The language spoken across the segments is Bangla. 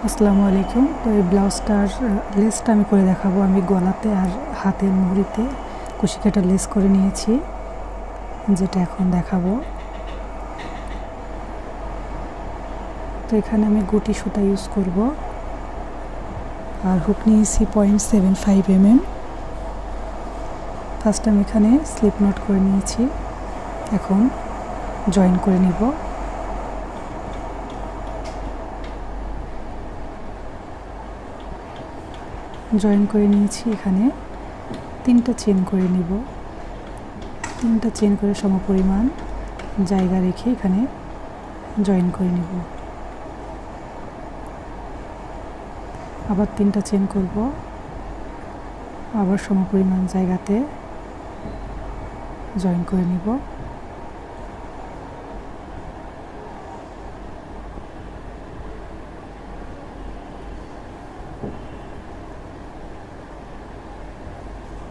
আসসালামু আলাইকুম। তো এই ব্লাউজটার লেসটা আমি করে দেখাবো। আমি গলাতে আর হাতের মুহুরিতে কুশি কাটা লেস করে নিয়েছি, যেটা এখন দেখাবো। তো এখানে আমি গুটি সুতা ইউজ করব, আর হুক নিয়েছি 0.75 mm। ফার্স্ট আমি এখানে স্লিপ নট করে নিয়েছি, এখন জয়েন করে নিব। জয়েন করে নিয়েছি, এখানে 3টা চেন করে নিব। 3টা চেন করে সমপরিমাণ জায়গা রেখে এখানে জয়েন করে নিব। আবার 3টা চেন করব, আবার সমপরিমাণ জায়গাতে জয়েন করে নিব।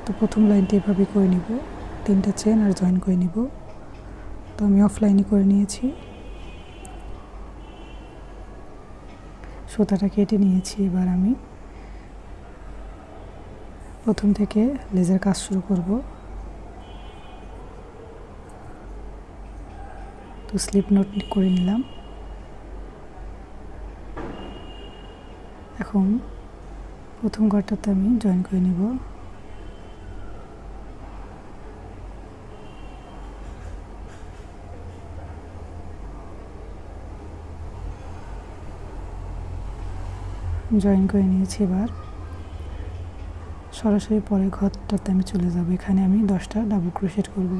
তো প্রথম লাইনটা এভাবে করে নিব, 3টা চেন আর জয়েন করে নিব। তো আমি অফলাইনে করে নিয়েছি, সুতাটা কেটে নিয়েছি। এবার আমি প্রথম থেকে লেজের কাজ শুরু করব। তো স্লিপ নট করে নিলাম। এখন প্রথম ঘরটাতে আমি জয়েন করে নিব। জয়েন করে নিয়েছি। এবার সরাসরি পরের ঘরটাতে আমি চলে যাব। এখানে আমি 10টা ডাবল ক্রোশেট করব।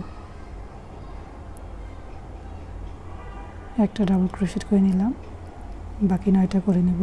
একটা ডাবল ক্রোশেট করে নিলাম, বাকি 9টা করে নিব।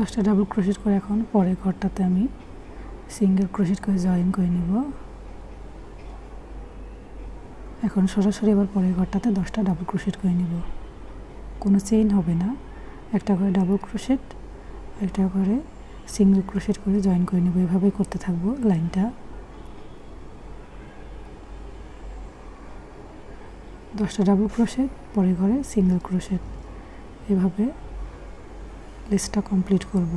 দশটা ডাবল ক্রোশেট করে এখন পরের ঘরটাতে আমি সিঙ্গেল ক্রোশেট করে জয়েন করে নিব। এখন সরাসরি এবার পরের ঘরটাতে 10টা ডাবল ক্রোশেট করে নিব। কোনো চেইন হবে না, একটা করে ডাবল ক্রোশেট, একটা করে সিঙ্গেল ক্রোশেট করে জয়েন করে নিব। এভাবেই করতে থাকবো লাইনটা। 10টা ডাবল ক্রোশেট, পরের ঘরে সিঙ্গেল ক্রোশেট, এভাবে লেসটা কমপ্লিট করব।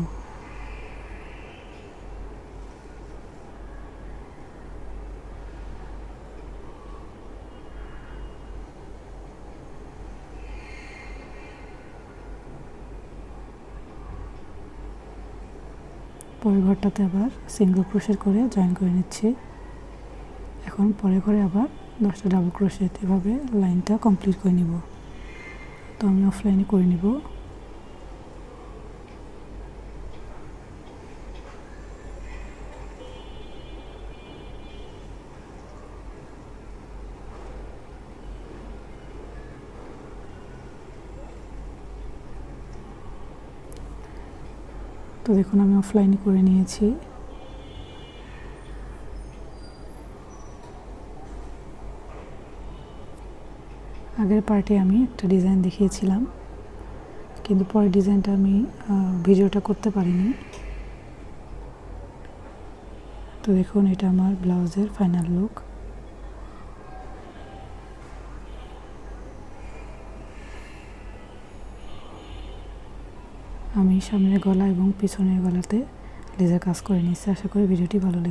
পরের ঘরটাতে আবার সিঙ্গেল ক্রোশেট করে জয়েন করে নিচ্ছি। এখন পরের ঘরে আবার 10টা ডাবল ক্রোশেট, এভাবে লাইনটা কমপ্লিট করে নিব। তো আমি অফলাইনে করে নিব। তো দেখুন আমি অফলাইনে করে নিয়েছি। আগের পার্টে আমি একটা ডিজাইন দেখিয়েছিলাম, কিন্তু পরের ডিজাইনটা আমি ভিডিওটা করতে পারিনি। তো দেখুন এটা আমার ব্লাউজের ফাইনাল লুক। আমি সামনের গলা এবং পিছনের গলাতে লেজার কাজ করে নিচ্ছি। আশা করি ভিডিওটি ভালো লেগেছে।